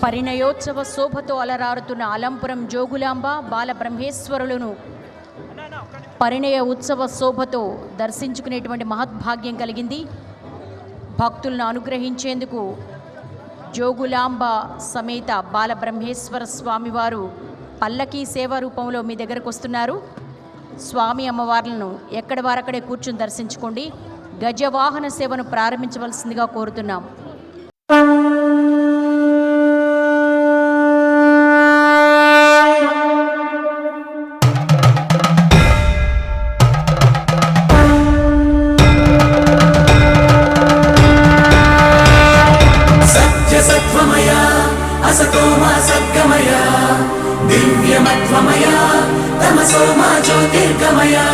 పరిణయోత్సవ శోభతో అలరారుతున్న అలంపురం జోగులాంబ బాలబ్రహ్మేశ్వరులను పరిణయ ఉత్సవ శోభతో దర్శించుకునేటువంటి మహద్భాగ్యం కలిగింది. భక్తులను అనుగ్రహించేందుకు జోగులాంబ సమేత బాలబ్రహ్మేశ్వర స్వామివారు పల్లకీ సేవ రూపంలో మీ దగ్గరకు వస్తున్నారు. స్వామి అమ్మవార్లను ఎక్కడి వారక్కడే కూర్చుని దర్శించుకోండి. గజవాహన సేవను ప్రారంభించవలసిందిగా కోరుతున్నాం. दिव्यमध्वमया तमसोमा ज्योतिर्गमया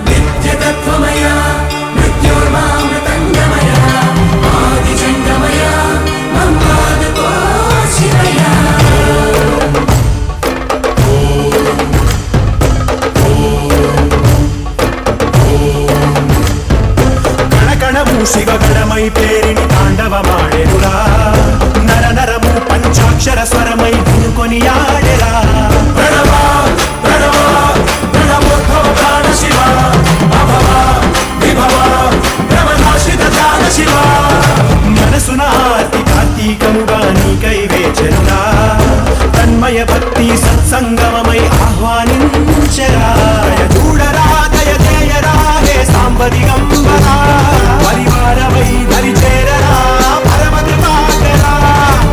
नित्यतत्त्वमया मृत्योर्मामृतङ्गमया आदिजङ्गमया ममादतो शिवया कणकणमु शिवगणमै पेरिणि ताण्डवमाडेरुरा नर नरमु पंचाक्षर स्वरमै धिनुकोनियाडेरा प्रणव प्रणव प्रणवोद्भव प्राण शिव अभव विभव प्रमदाशित ध्यान शिव मनसुन आर्ति कार्तीकमुगा नीकै वेचरुरा तन्मय भक्ति सत्संगममै आह्वानिंचरा చూడరా దయచేయరా హే సాంబ దిగంబరా పరివార వై దరి చేరరా పరమ కృపాకరా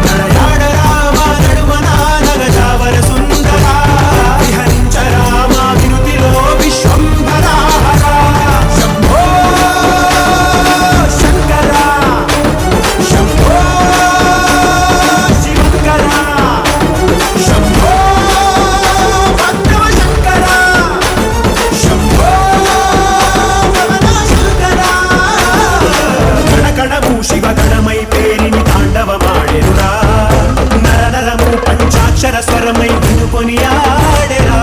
నడయాడరా మా నడుమన నగజావర సుందరా విహరించరా మా వినుతిలో విశ్వంభరా శంభో శంకరా శంభో శివంకరా శంభో భక్తవ శంకరా శంభో కణకణము శివగణమై పేరిని తాండవమాడెరురా నర నరము పంచాక్షర స్వరమై వినుకొని ఆడెరా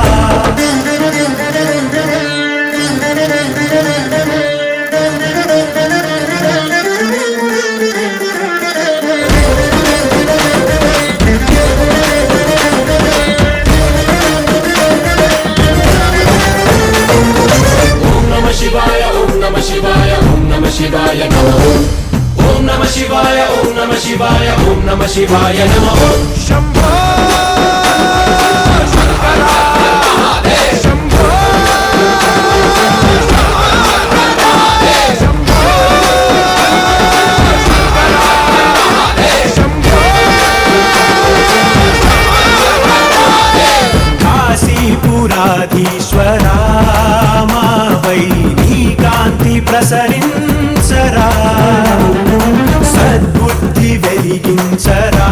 शिवाय ओम नमः शिवाय ओम नमः शिवाय नमः ओम नमः शिवाय ओम नमः शिवाय ओम नमः शिवाय नमः शंभो शंकरा महादेव शंभो शंभो शंकरा महादेव शंभो काशीपुराधीश्वरा కాంతి ప్రసరించరా సద్బుద్ధి వెలిగించరా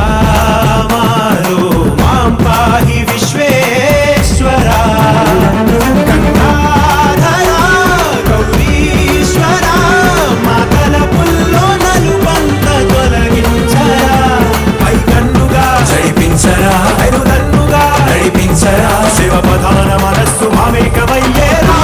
మాలో మాం పాహి విశ్వేశ్వరా గంగాధరా గౌరీశ్వరా మాతల పుల్లో నలుబంత తొలగించరా పైకన్నుగా జడిపించరా ఐరుదన్నుగా నడిపించరా శివ ప్రధాన మనస్సు మామేకమయ్యేరా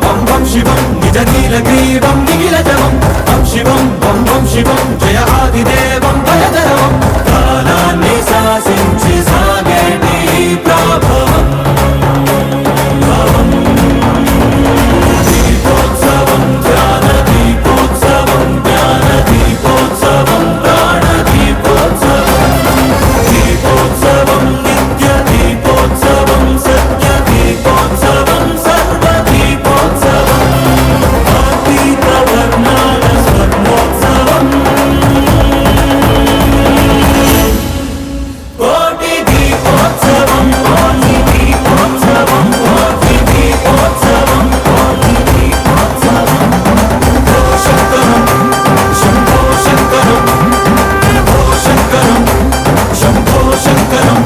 బం బం శివం నిజ నీలగ్రీవం నిఖిలజవం బం శివం బం బం శివం జయ ఆదిదేవం భయధరవం కాలాన్ని శాసించి సాగేటి ప్రభవం దీపోత్సవం ధ్యాన దీపోత్సవం జ్ఞాన దీపోత్సవం ప్రాణ దీపోత్సవం దీపోత్సవం నిత్య దీపోత్సవం సత్య దీపోత్సవం సర్వ దీపోత్సవం అతీత వర్ణాల స్వర్ణోత్సవం కోటి దీపోత్సవం కోటి దీపోత్సవం కోటి దీపోత్సవం కోటి దీపోత్సవం శంకరం శంభో శంకరం ఓ శంకరం శంభో శంకరం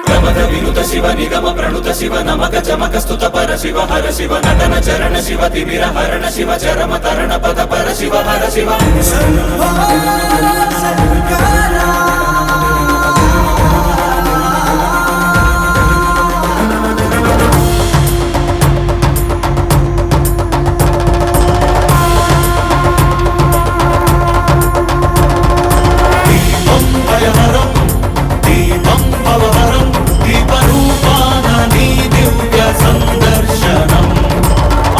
ప్రమద వినుత శివ నిగమ ప్రణుత శివ నమక చమక స్తుత పర శివ హర శివ నటన చరణ శివ తిమిర హరణ శివ చరమ తరణ పద పర శివ హర శివ దీపం భయహరం దీపం భవహరం దీపరూపాన నీ దివ్య సందర్శనం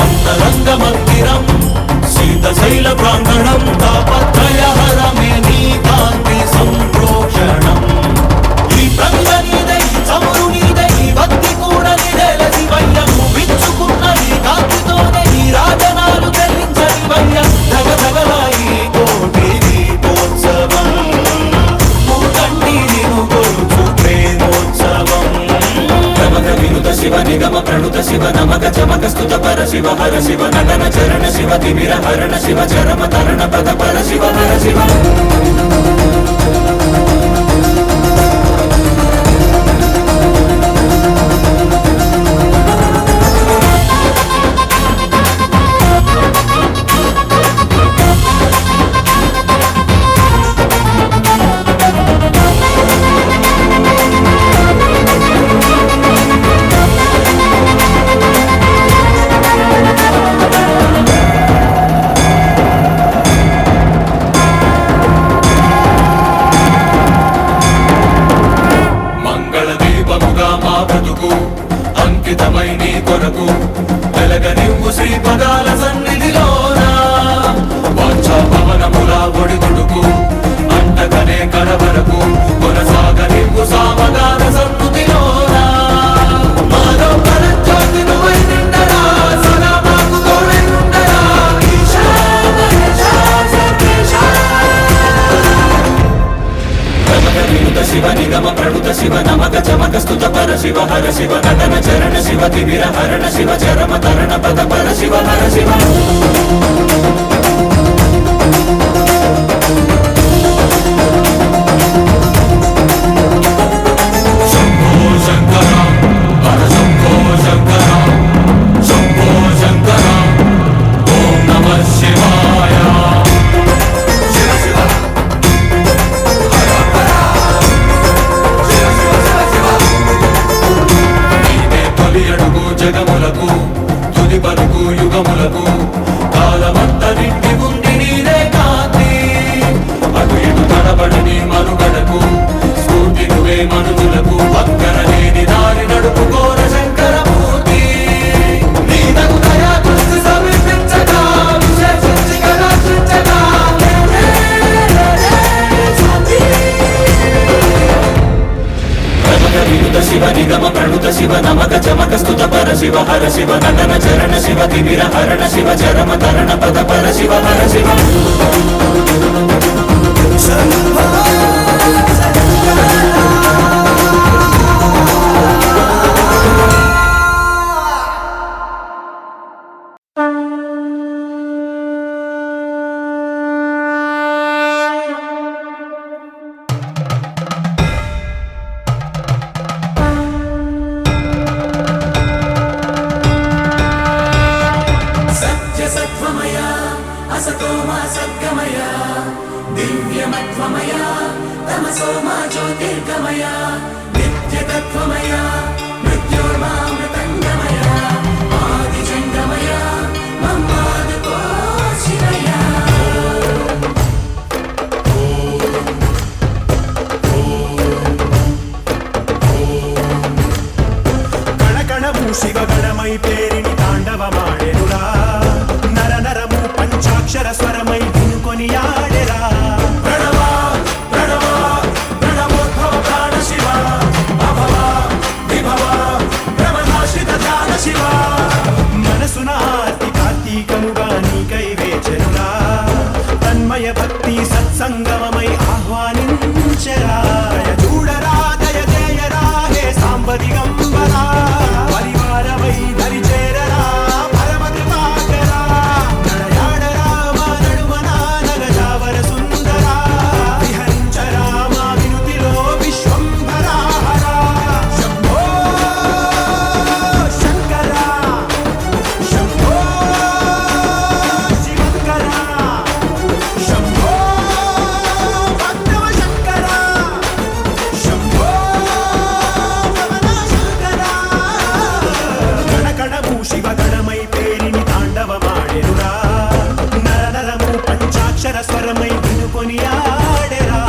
అంతరంగ మందిరం శీతశైల ప్రాంగణం తాపత్రయహరమే నీ కాంతి సంప్రోక్షణం ఈ ప్రంగ నీదై చమురు నీదై భక్తి కూడా నిడల శివయ్యము విచ్చుకున్న ఈ కాంతితోనే ఈ రాజనాలు చెల్లించని వయ్య ధగ ధగలాయి కోటి దీపోత్సవం శివ నిగమ ప్రణుత శివ నమక చమక స్తుత పర శివ హర శివ నటన చరణ శివ తిమిర హరణ శివ చరమ తరణ పద పర శివ హర శివ మంగళ దీపముగా మా బ్రతుకు అంకితమై నీ కొరకు వెలగనివ్వు శ్రీ పదాల సన్నిధిలోన వాంఛా పవనముల ఒడిదుడుకు అంటకనే కడవరకు కొనసాగనివ్వు సామగాన సన్నుతిలోన మాలో పరజ్యోతి నువ్వై నిండరా సదా మాకు తోడై ఉండరా ఈశా మహేశా సర్వేశా ప్రమద వినుత శివ నిగమ ప్రణుత శివ నమక చమక స్తుత పర శివ హర శివ నటన చరణ శివ తిమిర హరణ శివ చరమ తరణ పద పర శివ హర శివ శంభో శంకర హర శంభో శంకర శంభో శంకర ఓం నమః శివాయ శివ శివ నీవే తొలి అడుగు జగములకు తుది పలుకు యుగములకు కాలమంత నిండి ఉంది నీదే కాంతి అటు ఇటు తడబడని మనుగడకు స్ఫూర్తి నువ్వే మనుషులకు పక్కన లేని దారి నడుపుకోర శంకరమూర్తి నీ తగు దయా దృష్టి సమీపించగా విశేషించి కటాక్షించగా ప్రమద వినుత శివ నిగమ ప్రణుత శివ నమక చమక స్తుత పర శివ హర శివ నటన చరణ శివ తిమిర హరణ శివ చరమ తరణ పద పర శివ హర శివ असतो मा सद्गमय दिव्यमत्वमय तमसो मा ज्योतिर्गमय नित्यतत्त्वमय मृत्योर्मामृतङ्गमय आदिजङ्गमय मम्मादको शिवय శివగణమై పేరిని తాండవమాడెనురా నర నరము పంచాక్షర స్వరమై వినుకొని ఆడెరా ప్రణవ ప్రణవ ప్రణవోద్భవ ప్రాణ శివ అభవ విభవ భ్రమనాశిత ధ్యాన శివ మనసున ఆర్తి కార్తీకముగా నీకై వేచెనురా తన్మయ భక్తి సత్సంగమమై ఆహ్వానించెరా చూడరా దయ జయరా హే సాంబ దిగంబరా శివగణమై పేరిని తాండవమాడెనురా నర నరము పంచాక్షర స్వరమై వినుకొని ఆడెరా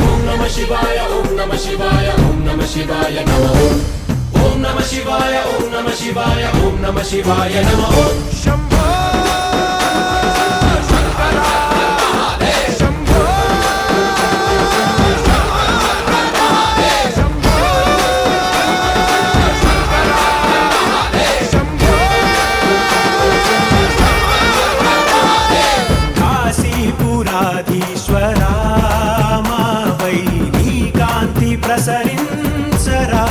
ఓం నమ శివాయ ఓం నమ శివాయ ఓం నమ శివాయ నమః ఓం నమ శివాయ ఓం నమ శివాయ ఓం నమ శివాయ నమః శంభో శంకర మహాదేవ్ శంభో శంభో శంకర మహాదేవ్ శంభో కాశీపురాధీశ్వరా మాపై నీ కాంతి ప్రసరించరా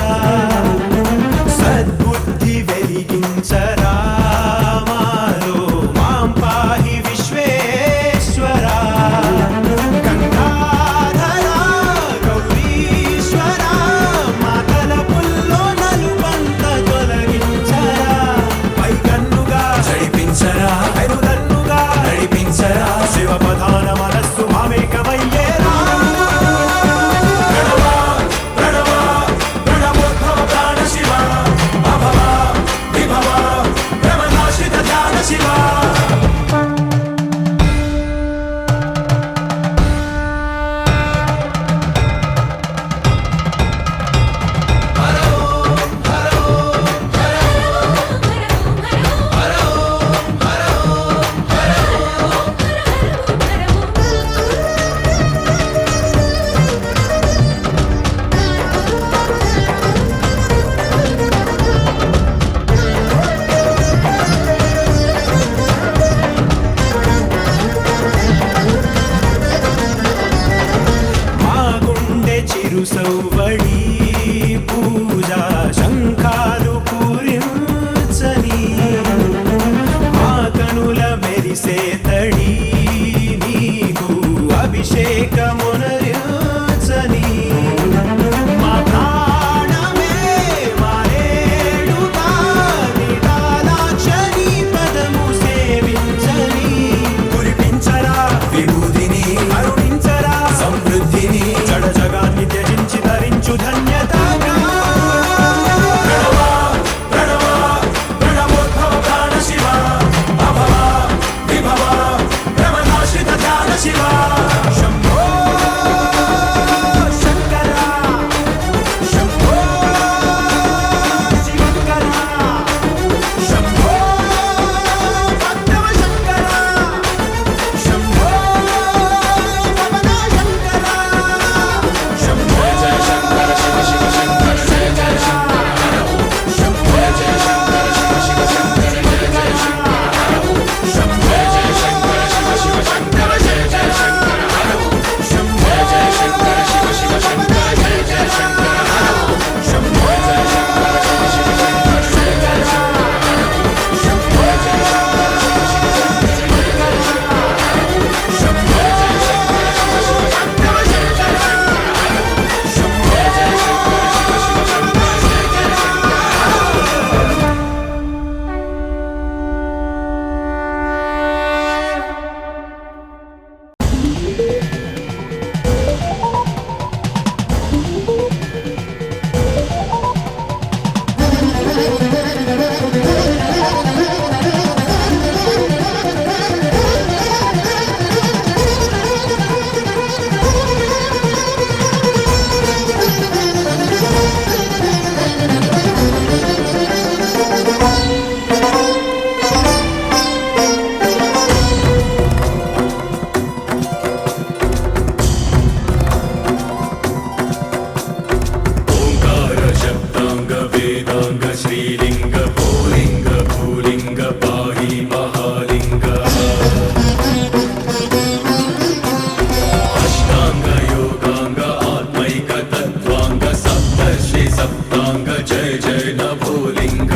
సద్బుద్ధి వెలిగించరా మాలో మాం పాహి విశ్వేశ్వరా గంగాధరా గౌరీశ్వరా మా తలపుల్లో నలుపంత తొలగించరా పైకన్నుగా జడిపించరా పెరుదన్నుగా నడిపించరా శివ ప్రధాన మనస్సు మామేకమయ్యేరా సౌవడి పూజా శంఖాలు పూరించని మా కనుల మెరిసే తడి నీకు అభిషేకమునరించని మా ప్రాణమే మారేడుగా నిదానాక్షని పదము సేవించని కురిపించరా విభూతిని అరుణించరా సమృద్ధిని జడ జగాన్ని త్యజించి ధరించు ధన్యతగా ప్రణవోద్భవ ప్రాణ శివ అభవ విభవ భ్రమనాశిత ధ్యాన శివ శంభో सिद्धांग जय जय नभोलिंग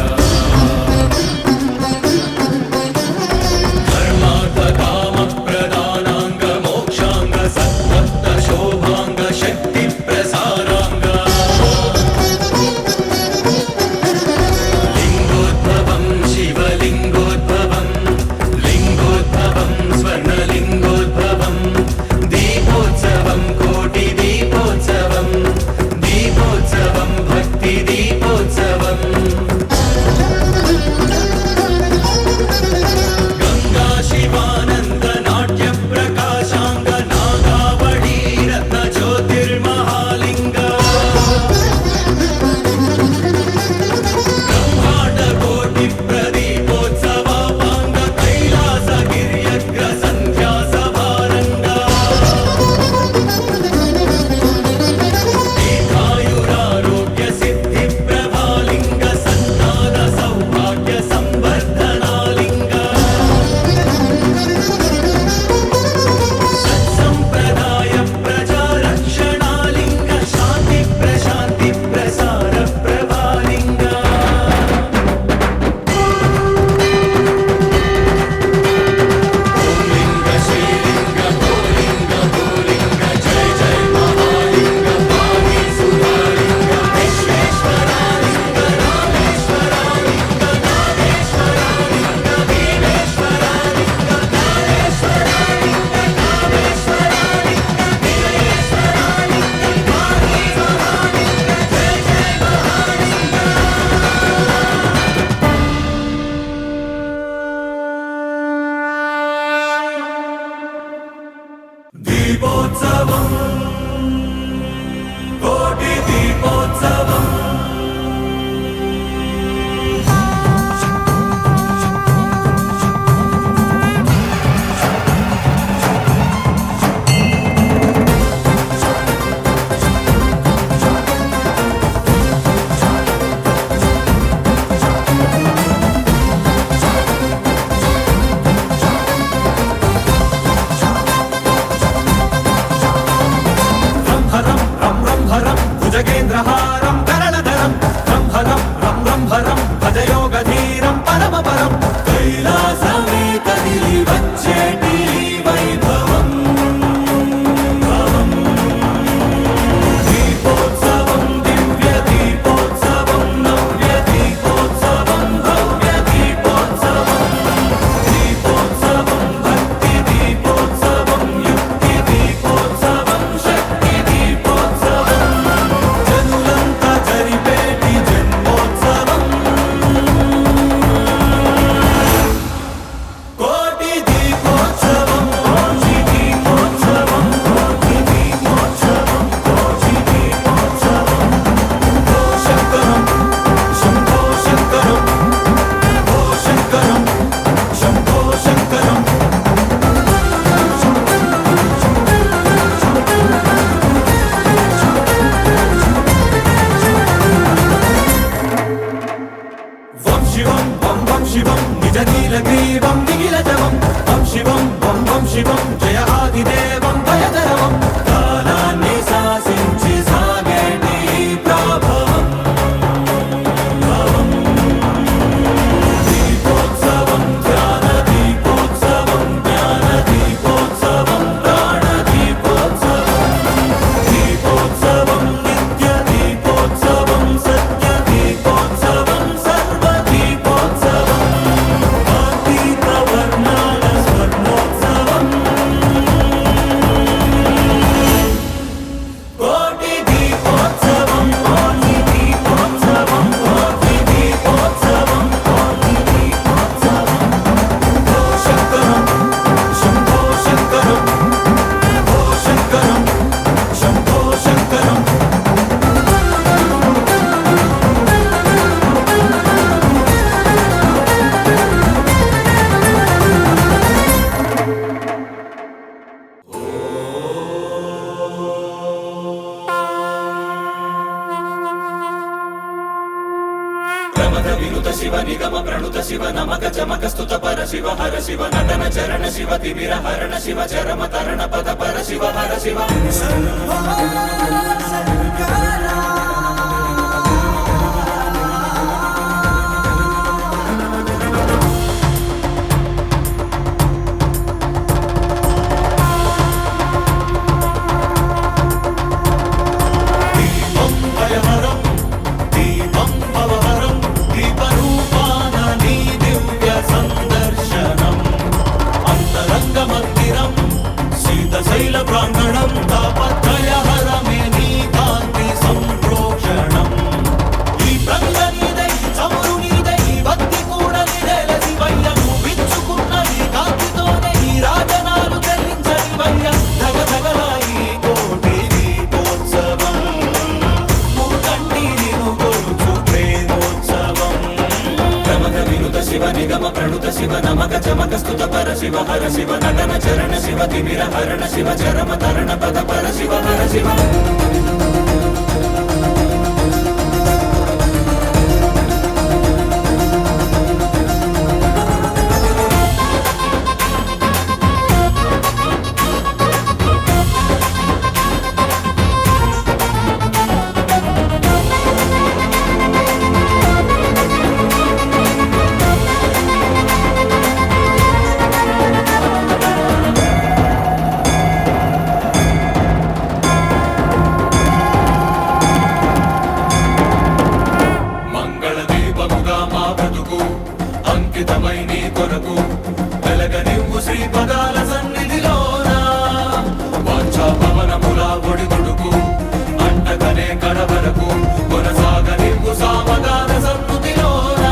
धर्मार्थ काम प्रदानांग मोक्षांग सत्वत्त शोभांग शक्ति प्रसारांग लिंगोद्भवं शिवलिंगोद्भवं लिंगोद्भवं स्वर्णलिंगोद्भवं दीपोत्सवं कोटि दीपोत्सवं दीपोत्सवं भक्ति दीपोत्सवं गंगा शिवानंद नाट्य प्रकाशांग नागावली रत्न ज्योतिर्महालिंग ब्रह्मांड कोटि प्रदीपोत्सवापांग कैलास गिर्यग्र संध्या सभारंग दीर्घायुरारोग्य सिद्धि प्रभालिंग संतान सौभाग्य संवर्धनालिंग सत्संप्रदाय प्रजारक्षणालिंग शांति प्रशांति प्रसार प्रभालिंग ओमलिंग श्रीलिंग भोलिंग भोलिंग जय जय महालिंग पाहि सुधालिंग विश्वेश्वरालिंग रामेश्वरालिंग नागेश्वरालिंग भीमेश्वरालिंग कालेश्वरालिंग कामेश्वरालिंग विजयेश्वरालिंग पाहि महालिंग जय जय दीपोत्सवं कोटि दीपोत्सवम् रं रं हरं भुजगेन्द्रहारं करलधरं रं हरं भजयोगधीरं परमपरं कैलासमे कदिलि వచ్చేటి వైభవం दीपोत्सवं दिव्य दीपोत्सवं नव्य दीपोत्सवं भव्य दीपोत्सवं दीपोत्सवं भक्ति दीपोत्सवं युक्ति दीपोत्सवं शक्ति दीपोत्सवं जनुలంతా జరిపేటి జన్మోత్సవం కోటి దీపోత్సవం కోటి దీపోత్సవం కోటి దీపోత్సవం కోటి దీపోత్సవం ఓ శంకరం శంభో శంకరం ఓ శంకరం శంభో శంకరం వం శివం వం శివం నిజ నీలగ్రీవం నిఖిలజవం వం శివం వం శివం జయ ఆదిదేవం భయధరవం కాలాన్ని శాసించి సాగేటి ప్రభవం దీపోత్సవం ధ్యాన దీపోత్సవం జ్ఞాన దీపోత్సవం ప్రాణ దీపోత్సవం దీపోత్సవం నిత్య దీపోత్సవం సత్య దీపోత్సవం సర్వ దీపోత్సవం అతీత వర్ణాల స్వర్ణోత్సవం కోటి దీపోత్సవం కోటి దీపోత్సవం కోటి దీపోత్సవం కోటి దీపోత్సవం ఓ శంకరం శంభో శంకరం ఓ శంకరం శంభో శంకరం ప్రమద వినుత శివ నిగమ ప్రణుత శివ నమక చమక స్తుత పర శివ హర శివ నటన చరణ శివ తిమిర హరణ శివ చరమ తరణ పద పర శివ హర శివ ప్రణుత శివ నమక చమక స్తుత పర శివ హర శివ నటన చరణ శివ తిమిర హరణ శివ చరమ తరణ పద పర శివ హర శివ అంకితమై నీ కొరకు వెలగనివ్వు శ్రీ పదాల సన్నిధిలోన వాంఛా పవనముల ఒడిదుడుకు అంటకనే కడవరకు కొనసాగనివ్వు సామగాన సన్నుతిలోన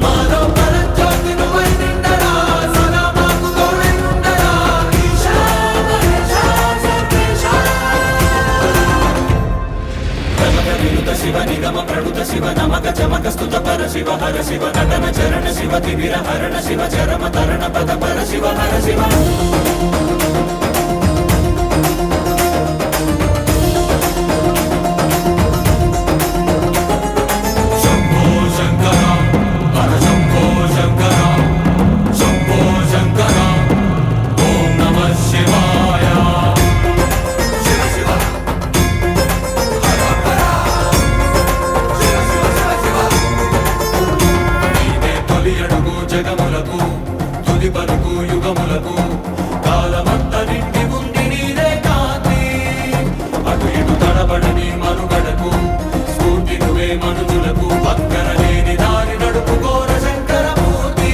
మాలో పరజ్యోతి నువ్వై నిండరా సదా మాకు తోడై ఉండరా ఈశా మహేశా సర్వేశా ప్రమద వినుత శివ నిగమ ప్రణుత శివ నమక చమక స్తుత పర శివ హర శివ నటన చరణ శివ తిమిర హరణ శివ చరమ తరణ పద పర శివ హర శివ శంభో శంకర హర శంభో శంకర శంభో శంకర ఓం నమః శివాయ శివ శివ హర హర శివ శివ శివ నీదే తొలి అడుగు జగములకు తుది పలుకు యుగములకు కాలమంత నిండి ఉంది నీదే కాంతి అటు ఇటు తడబడని మనుగడకు స్ఫూర్తి నువ్వే మనుజులకు పక్కన లేని దారి నడుపుకోర శంకరమూర్తి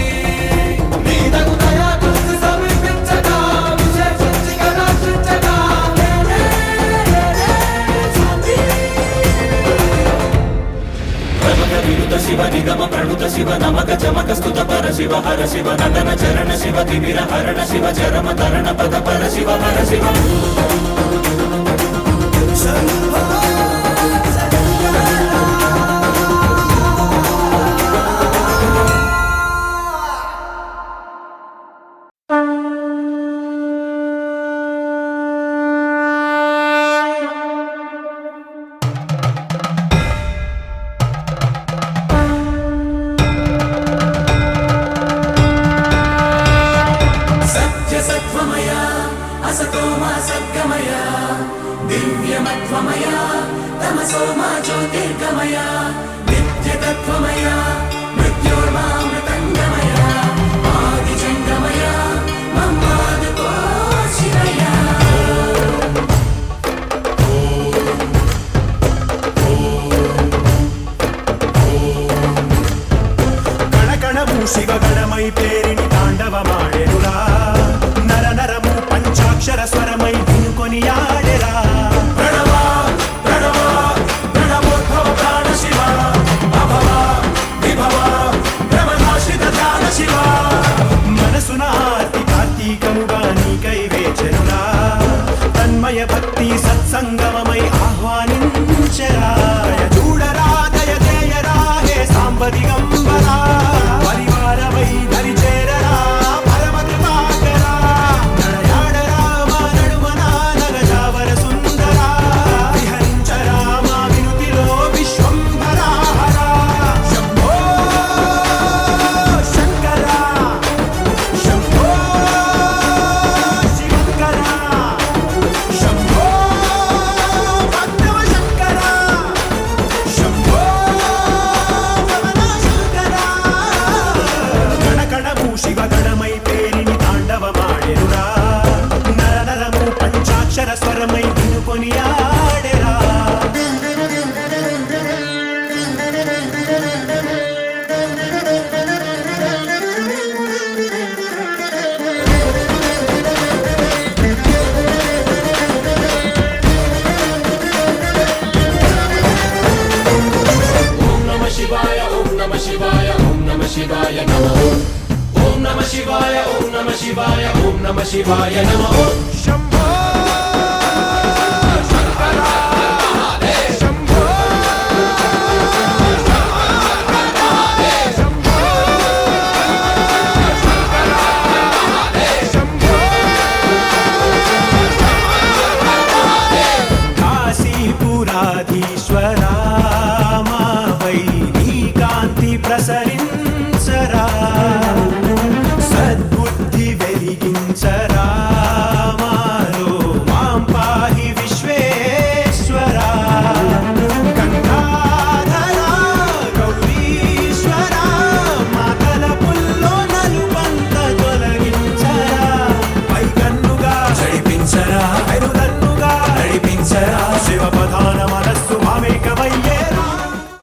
నీదగు దయా దృష్టి సమీపించగా విశేషించి కటాక్షించగా ప్రమద వినుత శివ నిగమ ప్రణుత శివ నమక చమక స్తుత పర శివ హర శివ నటన చరణ శివ తిమిర హరణ శివ చరమ తరణ పద పర శివ హర శివ సత్యసత్వమయ అసతో మా సద్గమయ దివ్యమత్వమయ తమసో మా జ్యోతిర్గమయ నిత్యతత్వమయ మృత్యోర్మామృతంగమయ ఆదిజంగమయ మమ్మాదుకో శివయ కణకణము శివగణమై పేరిని తాండవమాడెనురా నర నరము పంచాక్షర స్వరమై వినుకొని ఆడెరా ప్రణవ ప్రణవ ప్రణవోద్భవ ప్రాణ శివ అభవ విభవ భ్రమనాశిత ధ్యాన శివ మనసున ఆర్తి కార్తీకముగా నీకై వేచెనురా తన్మయ భక్తి సత్సంగమమై ఆహ్వానించెరా చూడరా దయ చేయరా హే సాంబదిగంబరా పరివారమై దరి చేరరా పరమ కృపాకరా నడయాడరా మా నడుమన నగజావర సుందరా విహరించరా మా వినుతిలో విశ్వంభరా హరా శంభో శంకరా శంభో శివంకరా శంభో భక్తవ శంకరా శంభో రమణశంకరా గణగణము శివగణమై పేరిని తాండవమాడెనురా నర నరము పంచాక్షర స్వరమై వినుకొని ఆడెరా ఓం నమ శివాయ ఓం నమ శివాయ ఓం నమ శివాయ నమః ఓం నమ శివాయ ఓం నమ శివాయ ఓం నమ శివాయ నమః శంభో శంకరా శంభో శంభో ధరించరా శివ ప్రధాన మనస్సు మామే